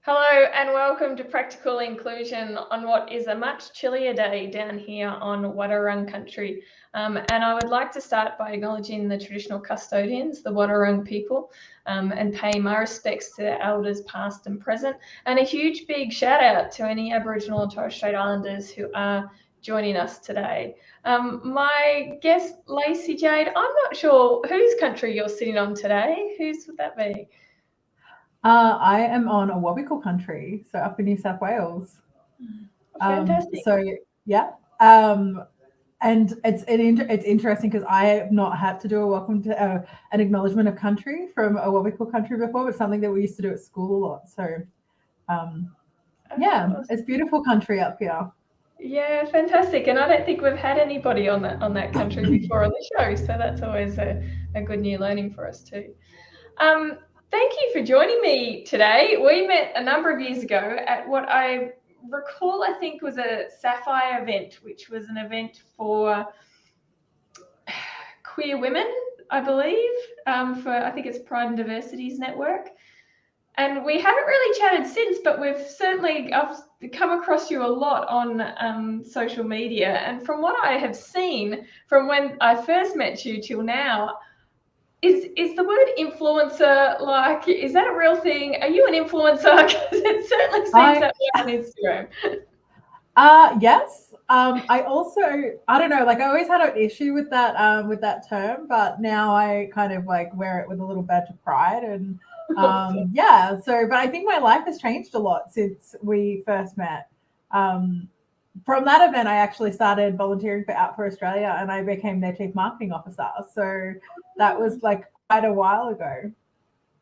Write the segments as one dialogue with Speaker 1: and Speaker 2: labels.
Speaker 1: Hello and welcome to Practical Inclusion on what is a much chillier day down here on Wadawurrung country. And I would like to start by acknowledging the traditional custodians, the Wadawurrung people, and pay my respects to their elders past and present. And a huge big shout out to any Aboriginal and Torres Strait Islanders who are joining us today. My guest, Lacey-Jade, I'm not sure whose country you're sitting on today. Whose would that be?
Speaker 2: I am on Awabakal country, so up in New South Wales.
Speaker 1: Fantastic.
Speaker 2: And it's interesting because I have not had to do a welcome to an acknowledgement of country from Awabakal country before, but something that we used to do at school a lot. So, it's beautiful country up here.
Speaker 1: Yeah, fantastic. And I don't think we've had anybody on that country before on the show, so that's always a good new learning for us too. Thank you for joining me today. We met a number of years ago at what I recall, I think, was a Sapphire event, which was an event for queer women, I believe, for I think it's Pride and Diversity's network. And we haven't really chatted since, but I've come across you a lot on social media. And from what I have seen from when I first met you till now, is the word influencer, is that a real thing? Are you an influencer? Because it certainly seems that way on
Speaker 2: Instagram. Yes. I don't know, I always had an issue with that term, but now I kind of wear it with a little badge of pride. And but I think my life has changed a lot since we first met. From that event, I actually started volunteering for Out for Australia, and I became their chief marketing officer. So that was quite a while ago.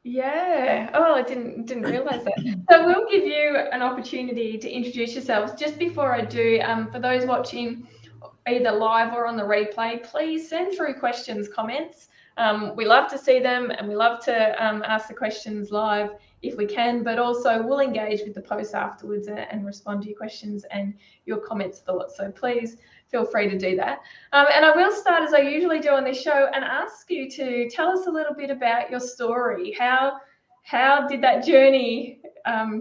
Speaker 1: Yeah. Oh, I didn't realize that. So we'll give you an opportunity to introduce yourselves. Just before I do, for those watching either live or on the replay, please send through questions, comments. We love to see them, and we love to ask the questions live if we can, but also we'll engage with the post afterwards and respond to your questions and your comments thoughts. So please feel free to do that. And I will start, as I usually do on this show, and ask you to tell us a little bit about your story. How did that journey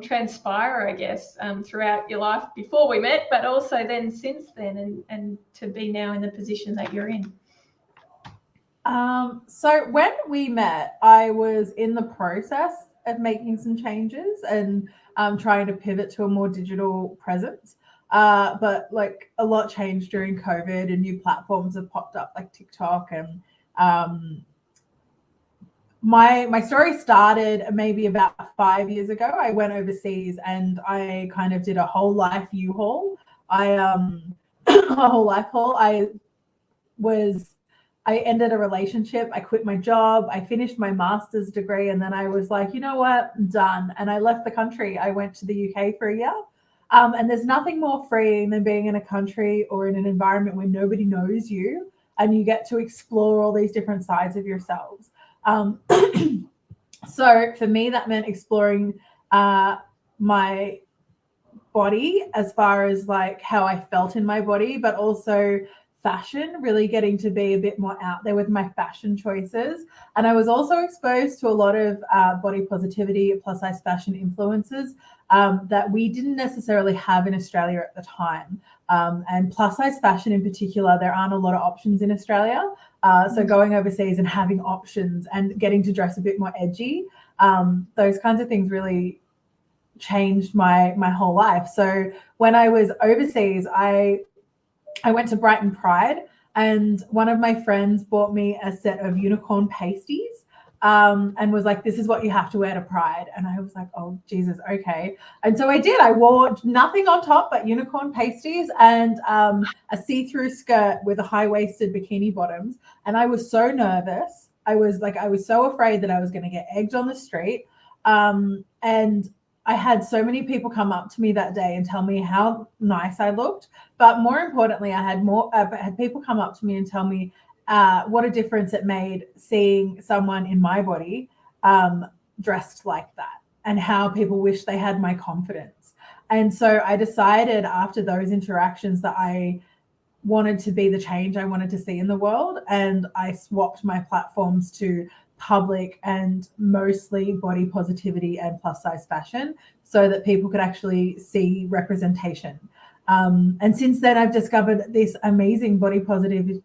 Speaker 1: transpire, I guess, throughout your life before we met, but also then since then, and to be now in the position that you're in?
Speaker 2: So when we met, I was in the process of making some changes and trying to pivot to a more digital presence. But a lot changed during COVID, and new platforms have popped up like TikTok. And my story started maybe about 5 years ago. I went overseas and I kind of did a whole life U-haul. A whole life haul. I ended a relationship. I quit my job. I finished my master's degree. And then I was like, you know what? I'm done. And I left the country. I went to the UK for a year. And there's nothing more freeing than being in a country or in an environment where nobody knows you and you get to explore all these different sides of yourselves. So for me, that meant exploring my body as far as how I felt in my body, but also fashion, really getting to be a bit more out there with my fashion choices. And I was also exposed to a lot of body positivity, plus size fashion influences that we didn't necessarily have in Australia at the time. And plus size fashion in particular, there aren't a lot of options in Australia. So going overseas and having options and getting to dress a bit more edgy, those kinds of things really changed my whole life. So when I was overseas, I went to Brighton Pride, and one of my friends bought me a set of unicorn pasties and was like, this is what you have to wear to Pride. And I was like, oh, Jesus, okay. And so I did. I wore nothing on top but unicorn pasties and a see-through skirt with a high-waisted bikini bottoms. And I was so nervous. I was so afraid that I was going to get egged on the street. And I had so many people come up to me that day and tell me how nice I looked. But more importantly, I had people come up to me and tell me what a difference it made seeing someone in my body dressed like that, and how people wish they had my confidence. And so I decided after those interactions that I wanted to be the change I wanted to see in the world. And I swapped my platforms to public and mostly body positivity and plus size fashion, so that people could actually see representation. And since then, I've discovered this amazing body positivity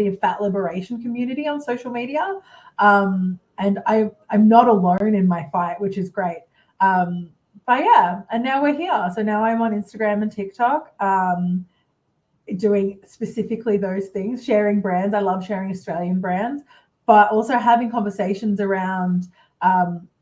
Speaker 2: and fat liberation community on social media. And I'm not alone in my fight, which is great. But yeah, and now we're here. So now I'm on Instagram and TikTok, doing specifically those things, sharing brands. I love sharing Australian brands, but also having conversations around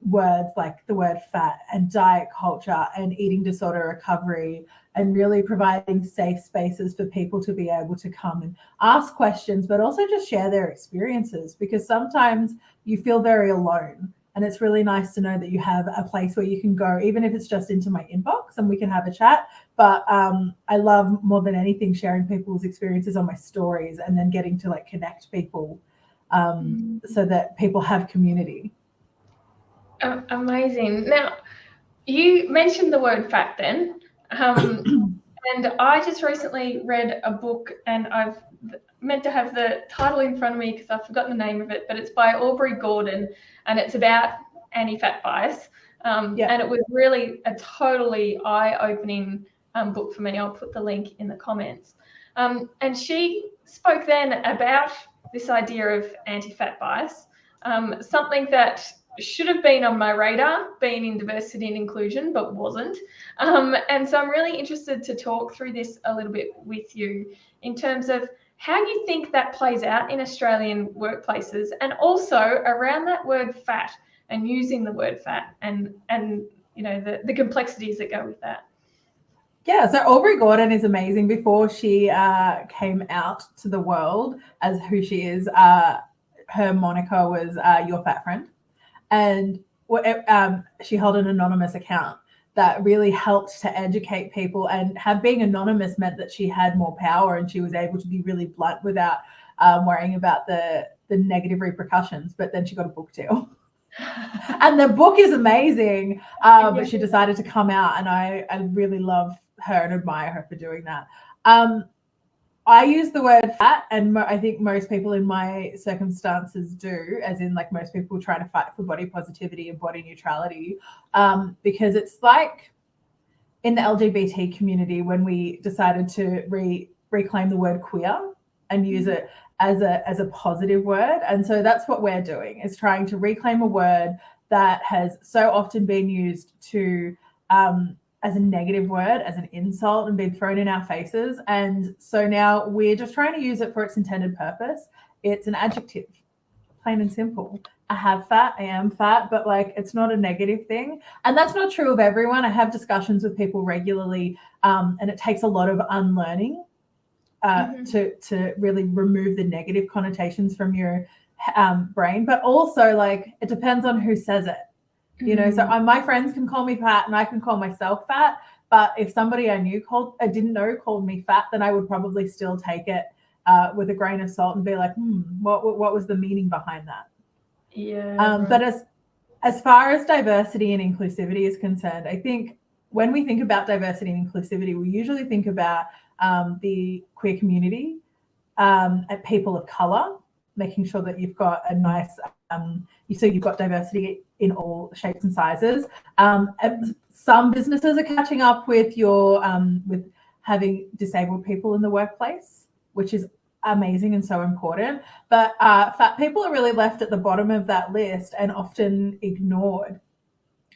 Speaker 2: words like the word fat and diet culture and eating disorder recovery, and really providing safe spaces for people to be able to come and ask questions, but also just share their experiences, because sometimes you feel very alone. And it's really nice to know that you have a place where you can go, even if it's just into my inbox and we can have a chat. But I love more than anything sharing people's experiences on my stories and then getting to like connect people, so that people have community.
Speaker 1: Amazing. Now, you mentioned the word fat then. And I just recently read a book, and I've meant to have the title in front of me because I've forgotten the name of it, but it's by Bree Gorman, and it's about anti-fat bias. And it was really a totally eye-opening book for me. I'll put the link in the comments. And she spoke then about this idea of anti-fat bias, something that should have been on my radar, being in diversity and inclusion, but wasn't. And so I'm really interested to talk through this a little bit with you in terms of how you think that plays out in Australian workplaces, and also around that word fat and using the word fat, and you know, the complexities that go with that.
Speaker 2: Yeah, so Bree Gorman is amazing. Before she came out to the world as who she is, her moniker was Your Fat Friend. And she held an anonymous account that really helped to educate people, and being anonymous meant that she had more power and she was able to be really blunt without worrying about the negative repercussions. But then she got a book deal. And the book is amazing, but she decided to come out, and I really love her and admire her for doing that. I use the word fat, and I think most people in my circumstances do, as in like most people try to fight for body positivity and body neutrality, because it's like in the LGBT community when we decided to reclaim the word queer and use it as a positive word. And so that's what we're doing, is trying to reclaim a word that has so often been used to as a negative word, as an insult, and been thrown in our faces. And so now we're just trying to use it for its intended purpose. It's an adjective, plain and simple. I have fat, I am fat, but like it's not a negative thing. And that's not true of everyone. I have discussions with people regularly, and it takes a lot of unlearning to really remove the negative connotations from your brain. But also, like, it depends on who says it. You know, so my friends can call me fat and I can call myself fat. But if somebody I didn't know called me fat, then I would probably still take it with a grain of salt and be like, what was the meaning behind that?
Speaker 1: Yeah.
Speaker 2: But as far as diversity and inclusivity is concerned, I think when we think about diversity and inclusivity, we usually think about the queer community, and people of color, making sure that you've got a nice, you've got diversity in all shapes and sizes. Some businesses are catching up with with having disabled people in the workplace, which is amazing and so important. But fat people are really left at the bottom of that list and often ignored,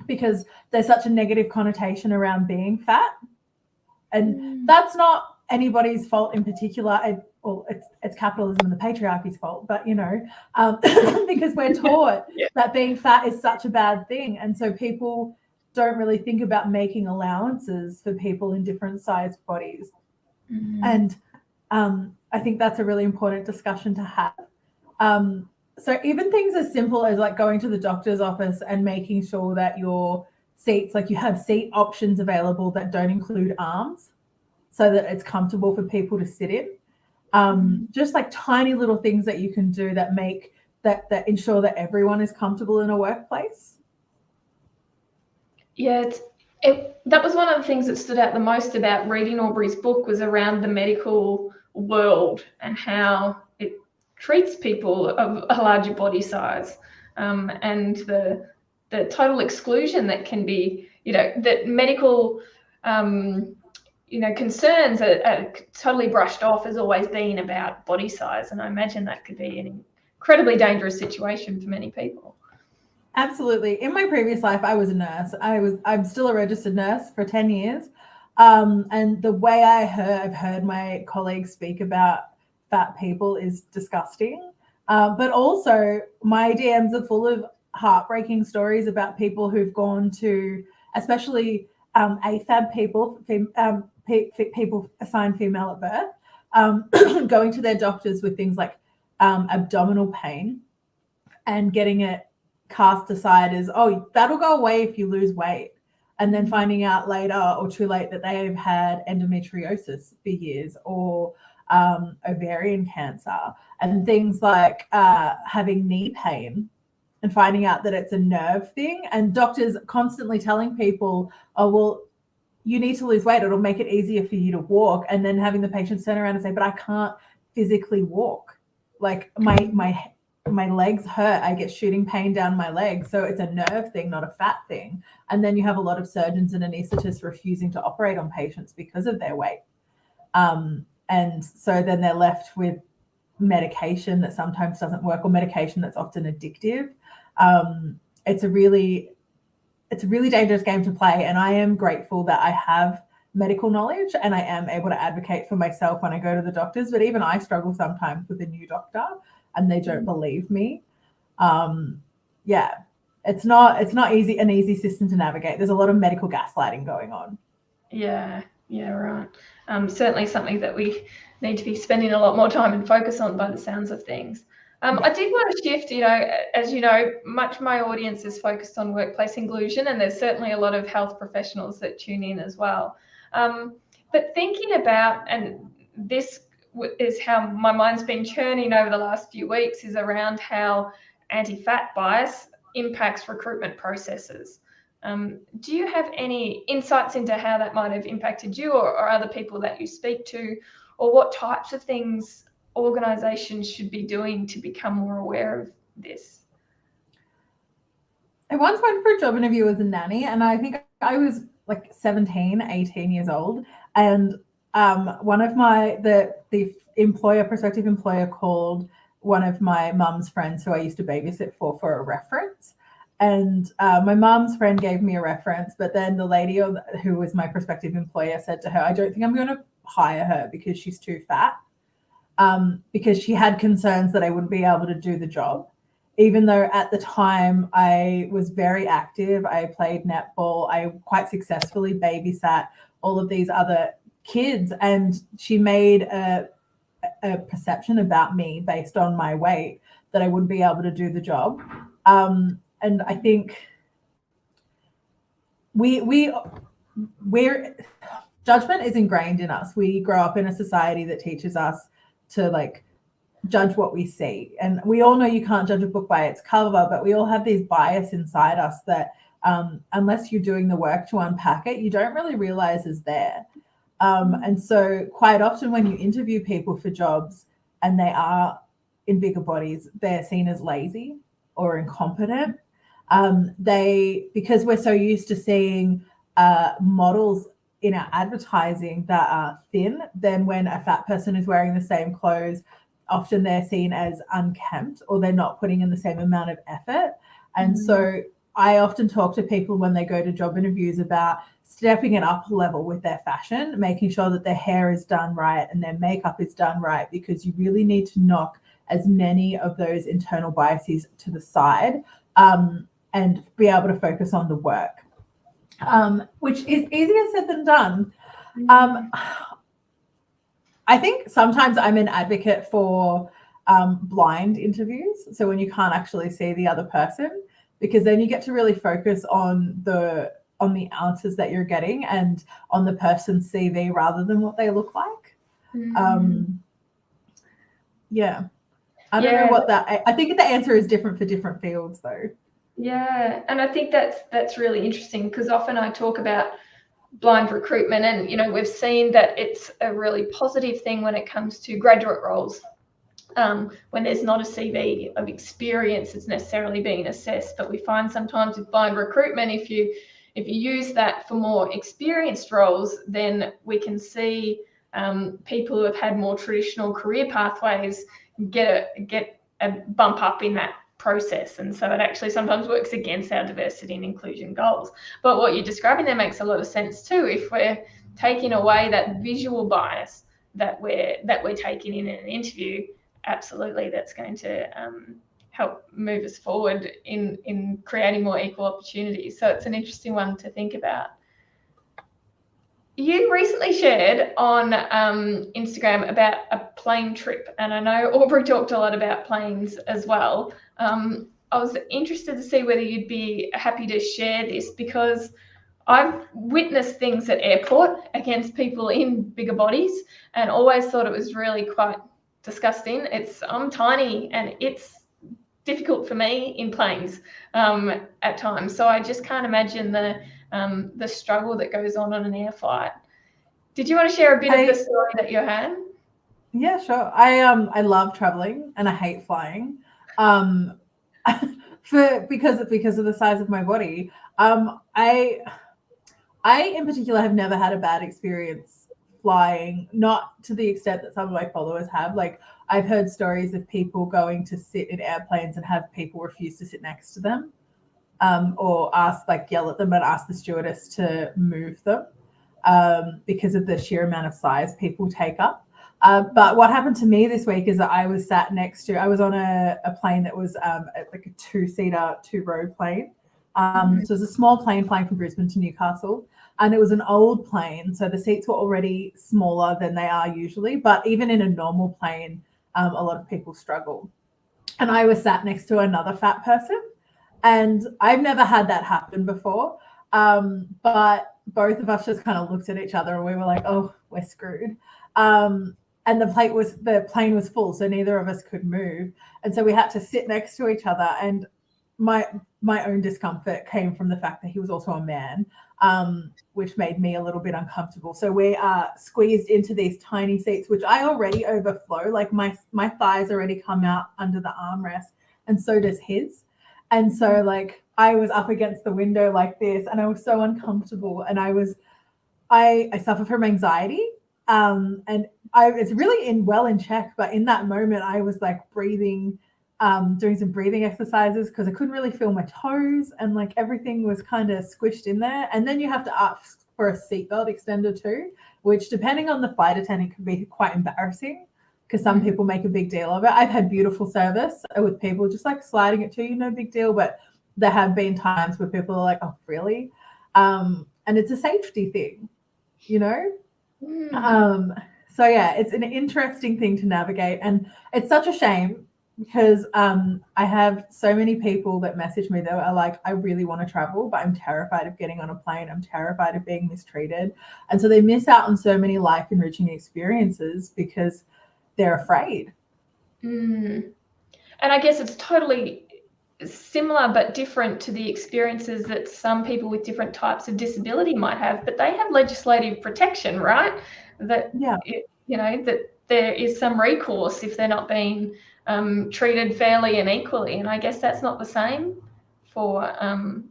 Speaker 2: because there's such a negative connotation around being fat. And that's not anybody's fault in particular. It's capitalism and the patriarchy's fault, but you know, because we're taught that being fat is such a bad thing, and so people don't really think about making allowances for people in different sized bodies. And I think that's a really important discussion to have. So even things as simple as like going to the doctor's office and making sure that your seats, like you have seat options available that don't include arms, so that it's comfortable for people to sit in. Just like tiny little things that you can do that make that ensure that everyone is comfortable in a workplace.
Speaker 1: Yeah, that was one of the things that stood out the most about reading Bree's book, was around the medical world and how it treats people of a larger body size, and the total exclusion that can be, that medical concerns are totally brushed off as always being about body size. And I imagine that could be an incredibly dangerous situation for many people.
Speaker 2: Absolutely. In my previous life, I was a nurse. I'm still a registered nurse for 10 years. And the way I've heard my colleagues speak about fat people is disgusting. But also my DMs are full of heartbreaking stories about people who've gone to, especially AFAB people, people assigned female at birth, going to their doctors with things like abdominal pain and getting it cast aside as, oh, that'll go away if you lose weight. And then finding out later or too late that they've had endometriosis for years, or ovarian cancer, and things like having knee pain, and finding out that it's a nerve thing. And doctors constantly telling people, oh, well, you need to lose weight, it'll make it easier for you to walk. And then having the patients turn around and say, but I can't physically walk. Like my legs hurt, I get shooting pain down my legs. So it's a nerve thing, not a fat thing. And then you have a lot of surgeons and anaesthetists refusing to operate on patients because of their weight. And so then they're left with medication that sometimes doesn't work, or medication that's often addictive. It's a really dangerous game to play. And I am grateful that I have medical knowledge and I am able to advocate for myself when I go to the doctors. But even I struggle sometimes with a new doctor and they don't believe me. It's not easy, an easy system to navigate. There's a lot of medical gaslighting going on. Yeah,
Speaker 1: right. Certainly something that we need to be spending a lot more time and focus on by the sounds of things. I did want to shift, as you know, much of my audience is focused on workplace inclusion, and there's certainly a lot of health professionals that tune in as well. But thinking about, and this is how my mind's been churning over the last few weeks, is around how anti-fat bias impacts recruitment processes. Do you have any insights into how that might have impacted you or other people that you speak to, or what types of things organizations should be doing to become more aware of this?
Speaker 2: I once went for a job interview as a nanny, and I think I was like 17, 18 years old. And one of the prospective employer called one of my mum's friends who I used to babysit for a reference. And my mum's friend gave me a reference, but then the lady who was my prospective employer said to her, I don't think I'm going to hire her because she's too fat, because she had concerns that I wouldn't be able to do the job. Even though at the time I was very active, I played netball, I quite successfully babysat all of these other kids, and she made a perception about me based on my weight that I wouldn't be able to do the job. And I think we're judgment is ingrained in us. We grow up in a society that teaches us to like judge what we see. And we all know you can't judge a book by its cover, but we all have these bias inside us that unless you're doing the work to unpack it, you don't really realize is there. And so quite often when you interview people for jobs and they are in bigger bodies, they're seen as lazy or incompetent. Because we're so used to seeing models in our advertising that are thin, then when a fat person is wearing the same clothes, often they're seen as unkempt or they're not putting in the same amount of effort. And so I often talk to people when they go to job interviews about stepping it up a level with their fashion, making sure that their hair is done right and their makeup is done right, because you really need to knock as many of those internal biases to the side and be able to focus on the work, which is easier said than done. I think sometimes I'm an advocate for blind interviews. So when you can't actually see the other person, because then you get to really focus on the answers that you're getting and on the person's CV rather than what they look like. I don't know what I think the answer is different for different fields though.
Speaker 1: Yeah, and I think that's really interesting, because often I talk about blind recruitment, and we've seen that it's a really positive thing when it comes to graduate roles, when there's not a CV of experience that's necessarily being assessed. But we find sometimes with blind recruitment, if you use that for more experienced roles, then we can see people who have had more traditional career pathways get a bump up in that process. And so it actually sometimes works against our diversity and inclusion goals. But what you're describing there makes a lot of sense too. If we're taking away that visual bias that we're taking in an interview, absolutely that's going to help move us forward in creating more equal opportunities. So it's an interesting one to think about. You recently shared on Instagram about a plane trip, and I know Aubrey talked a lot about planes as well. I was interested to see whether you'd be happy to share this, because I've witnessed things at airport against people in bigger bodies and always thought it was really quite disgusting. I'm tiny and it's difficult for me in planes at times. So I just can't imagine the struggle that goes on an air flight. Did you want to share a bit of the story that you had?
Speaker 2: Yeah, sure. I love traveling and I hate flying. Because of the size of my body. I in particular have never had a bad experience flying, not to the extent that some of my followers have. Like, I've heard stories of people going to sit in airplanes and have people refuse to sit next to them, or yell at them and ask the stewardess to move them, because of the sheer amount of size people take up. But what happened to me this week is that I was on a plane that was like a two-seater, two-row plane. So it was a small plane flying from Brisbane to Newcastle, and it was an old plane, so the seats were already smaller than they are usually. But even in a normal plane, a lot of people struggle. And I was sat next to another fat person, and I've never had that happen before. But both of us just kind of looked at each other and we were like, "Oh, we're screwed." And the plane was full, so neither of us could move, and so we had to sit next to each other. And my own discomfort came from the fact that he was also a man, which made me a little bit uncomfortable. So we are squeezed into these tiny seats, which I already overflow. Like my thighs already come out under the armrest, and so does his. And so like I was up against the window like this, and I was so uncomfortable. And I suffer from anxiety, and it's really well in check. But in that moment, I was like breathing. Doing some breathing exercises because I couldn't really feel my toes, and like everything was kind of squished in there. And then you have to ask for a seatbelt extender too, which depending on the flight attendant can be quite embarrassing, because some people make a big deal of it. I've had beautiful service with people just like sliding it to you, no big deal. But there have been times where people are like, "Oh, really?" And it's a safety thing, you know? So yeah, it's an interesting thing to navigate, and it's such a shame, because I have so many people that message me that are like, "I really want to travel, but I'm terrified of getting on a plane. I'm terrified of being mistreated." And so they miss out on so many life enriching experiences because they're afraid.
Speaker 1: And I guess it's totally similar but different to the experiences that some people with different types of disability might have, but they have legislative protection, right? That that there is some recourse if they're not being treated fairly and equally. And I guess that's not the same for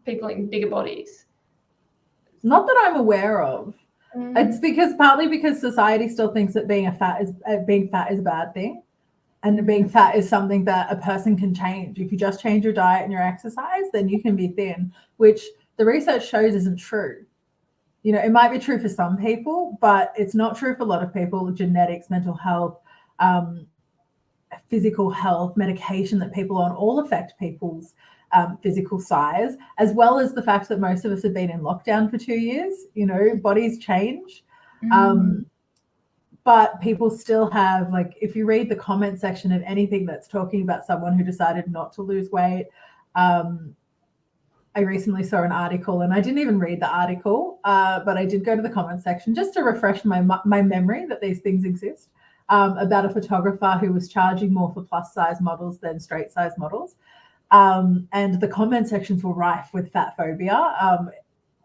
Speaker 1: people in bigger bodies.
Speaker 2: Not that I'm aware of. It's partly because society still thinks that being fat is a bad thing, and being fat is something that a person can change. If you just change your diet and your exercise, then you can be thin, which the research shows isn't true. You know, it might be true for some people, but it's not true for a lot of people. Genetics, mental health, physical health, medication that people are on all affect people's physical size, as well as the fact that most of us have been in lockdown for 2 years. You know, bodies change. But people still have, like, if you read the comment section of anything that's talking about someone who decided not to lose weight, I recently saw an article, and I didn't even read the article, but I did go to the comment section just to refresh my memory that these things exist, about a photographer who was charging more for plus size models than straight size models. And the comment sections were rife with fat phobia,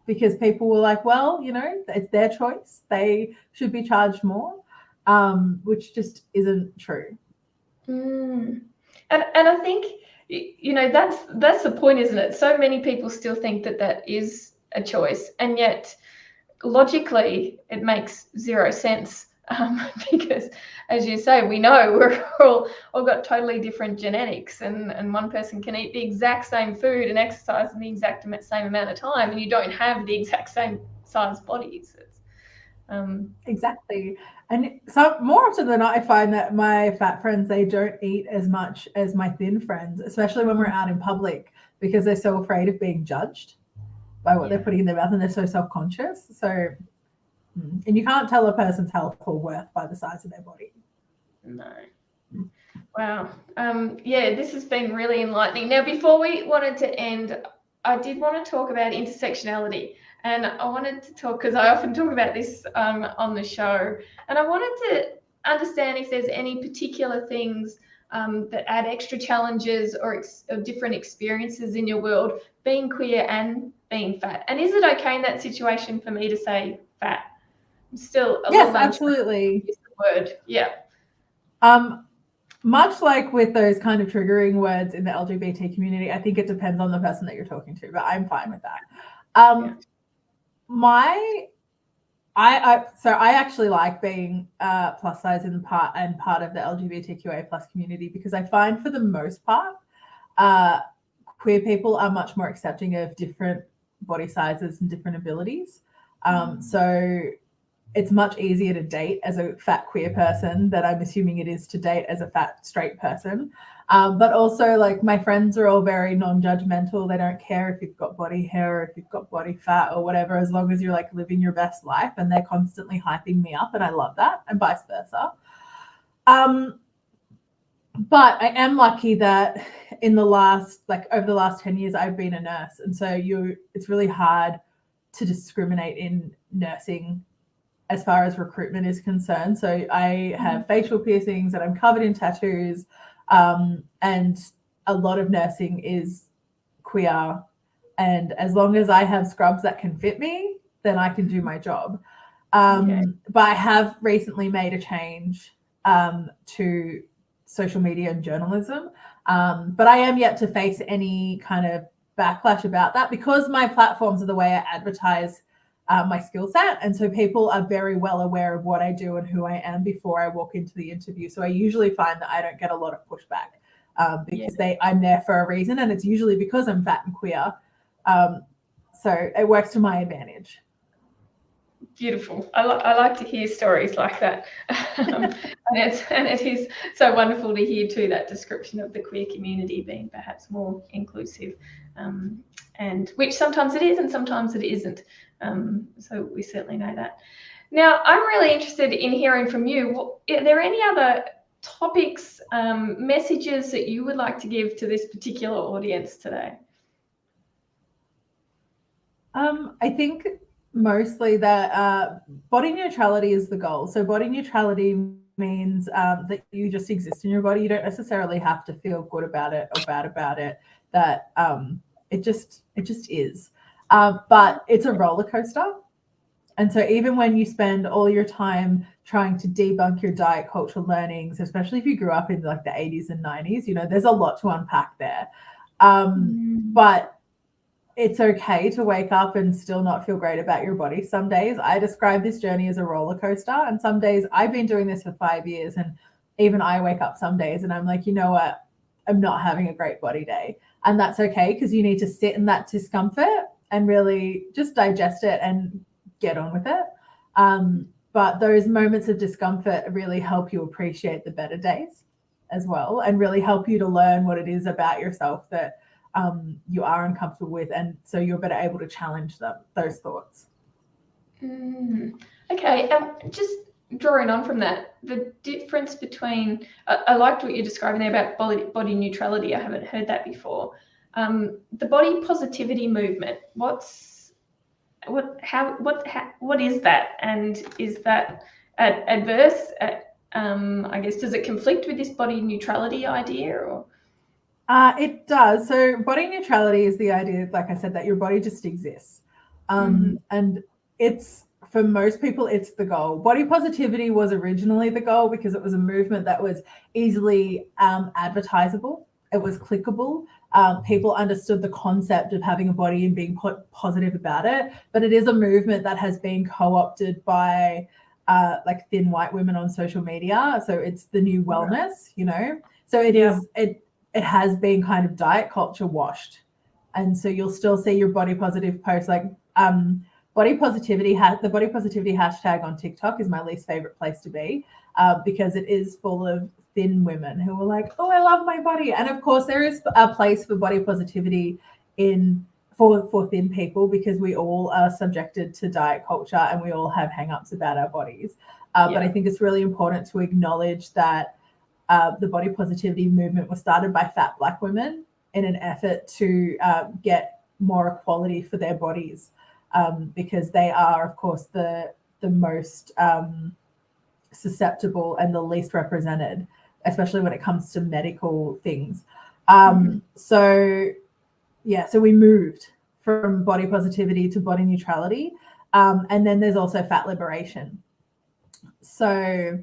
Speaker 2: because people were like, well, you know, it's their choice. They should be charged more, which just isn't true.
Speaker 1: And I think, you know, that's the point, isn't it? So many people still think that that is a choice, and yet logically it makes zero sense, because, as you say, we know we're all got totally different genetics, and one person can eat the exact same food and exercise in the exact same amount of time, and you don't have the exact same size bodies.
Speaker 2: Exactly. And so more often than not, I find that my fat friends, they don't eat as much as my thin friends, especially when we're out in public, because they're so afraid of being judged by what they're putting in their mouth, and they're so self-conscious. So, and you can't tell a person's health or worth by the size of their body.
Speaker 1: No. Wow. Yeah, this has been really enlightening. Now, before we wanted to end, I did want to talk about intersectionality. And I wanted to talk, because I often talk about this on the show, and I wanted to understand if there's any particular things that add extra challenges or different experiences in your world, being queer and being fat. And is it okay in that situation for me to say fat? I'm still a
Speaker 2: Yes,
Speaker 1: little
Speaker 2: absolutely.
Speaker 1: use the word. Yeah.
Speaker 2: Much like with those kind of triggering words in the LGBT community, I think it depends on the person that you're talking to, but I'm fine with that. So I actually like being plus size in part of the LGBTQA plus community, because I find for the most part, queer people are much more accepting of different body sizes and different abilities. So it's much easier to date as a fat queer person than I'm assuming it is to date as a fat straight person. But also, like, my friends are all very non-judgmental. They don't care if you've got body hair or if you've got body fat or whatever, as long as you're like living your best life, and they're constantly hyping me up, and I love that, and vice versa. But I am lucky that over the last 10 years, I've been a nurse. And so it's really hard to discriminate in nursing as far as recruitment is concerned. So I have facial piercings and I'm covered in tattoos. And a lot of nursing is queer. And as long as I have scrubs that can fit me, then I can do my job. But I have recently made a change to social media and journalism. But I am yet to face any kind of backlash about that, because my platforms are the way I advertise my skill set. And so people are very well aware of what I do and who I am before I walk into the interview. So I usually find that I don't get a lot of pushback because I'm there for a reason. And it's usually because I'm fat and queer. So it works to my advantage.
Speaker 1: Beautiful. I like to hear stories like that. And it is so wonderful to hear too that description of the queer community being perhaps more inclusive, and which sometimes it is and sometimes it isn't. So we certainly know that. Now, I'm really interested in hearing from you. Are there any other topics, messages that you would like to give to this particular audience today?
Speaker 2: I think mostly that body neutrality is the goal. So body neutrality means that you just exist in your body. You don't necessarily have to feel good about it or bad about it. That it just is. But it's a roller coaster. And so even when you spend all your time trying to debunk your diet culture learnings, especially if you grew up in like the 80s and 90s, there's a lot to unpack there. But it's okay to wake up and still not feel great about your body. Some days I describe this journey as a roller coaster, and some days I've been doing this for 5 years, and even I wake up some days and I'm like, you know what? I'm not having a great body day. And that's okay, because you need to sit in that discomfort and really just digest it and get on with it. But those moments of discomfort really help you appreciate the better days as well, and really help you to learn what it is about yourself that you are uncomfortable with, and so you're better able to challenge those thoughts.
Speaker 1: Okay, just drawing on from that, the difference between, I liked what you're describing there about body neutrality. I haven't heard that before. The body positivity movement. What is that, and is that adverse? I guess, does it conflict with this body neutrality idea, or?
Speaker 2: It does. So body neutrality is the idea, like I said, that your body just exists. And it's, for most people, it's the goal. Body positivity was originally the goal because it was a movement that was easily advertisable. It was clickable. People understood the concept of having a body and being positive about it. But it is a movement that has been co-opted by like thin white women on social media. So it's the new wellness, you know. So it has been kind of diet culture washed. And so you'll still see your body positive posts like body positivity. The body positivity hashtag on TikTok is my least favorite place to be because it is full of thin women who are like, oh, I love my body. And of course, there is a place for body positivity for thin people because we all are subjected to diet culture and we all have hang-ups about our bodies. But I think it's really important to acknowledge that the body positivity movement was started by fat Black women in an effort to get more equality for their bodies because they are, of course, the most susceptible and the least represented, especially when it comes to medical things. So we moved from body positivity to body neutrality. And then there's also fat liberation. So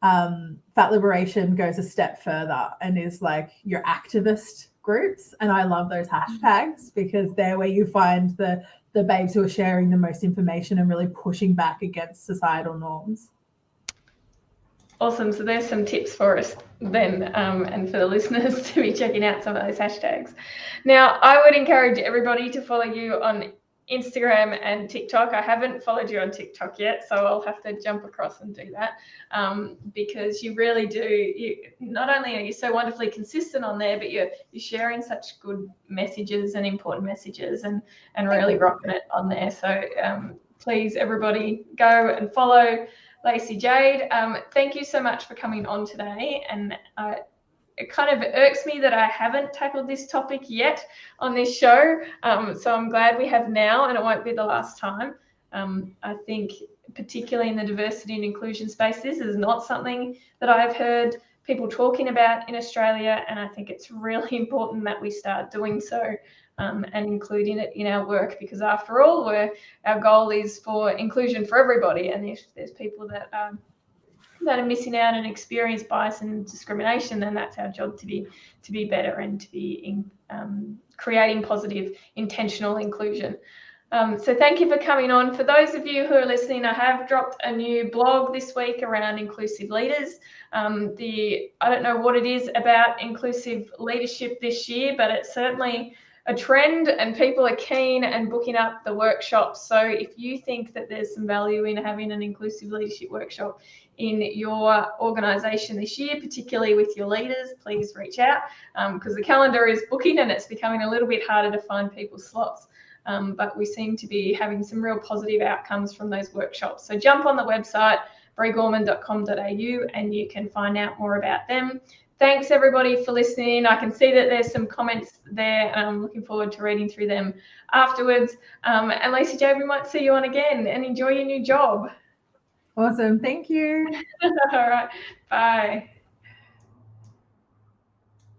Speaker 2: fat liberation goes a step further and is like your activist groups. And I love those hashtags because they're where you find the babes who are sharing the most information and really pushing back against societal norms.
Speaker 1: Awesome. So there's some tips for us then and for the listeners to be checking out some of those hashtags. Now, I would encourage everybody to follow you on Instagram and TikTok. I haven't followed you on TikTok yet, so I'll have to jump across and do that because you really do. Not only are you so wonderfully consistent on there, but you're sharing such good messages and important messages and really rocking it on there. So please, everybody, go and follow Lacey-Jade. Thank you so much for coming on today. And it kind of irks me that I haven't tackled this topic yet on this show. So I'm glad we have now, and it won't be the last time. I think particularly in the diversity and inclusion space, this is not something that I've heard people talking about in Australia. And I think it's really important that we start doing so and including it in our work, because after all, our goal is for inclusion for everybody. And if there's people that are missing out and experience bias and discrimination, then that's our job to be better and to be creating positive, intentional inclusion. So thank you for coming on. For those of you who are listening, I have dropped a new blog this week around inclusive leaders. I don't know what it is about inclusive leadership this year, but it's certainly a trend and people are keen and booking up the workshops. So if you think that there's some value in having an inclusive leadership workshop in your organisation this year, particularly with your leaders, please reach out because the calendar is booking and it's becoming a little bit harder to find people's slots. But we seem to be having some real positive outcomes from those workshops. So jump on the website, breegorman.com.au, and you can find out more about them. Thanks, everybody, for listening. I can see that there's some comments there, and I'm looking forward to reading through them afterwards. And Lacey-Jade, we might see you on again, and enjoy your new job.
Speaker 2: Awesome. Thank you.
Speaker 1: All right. Bye.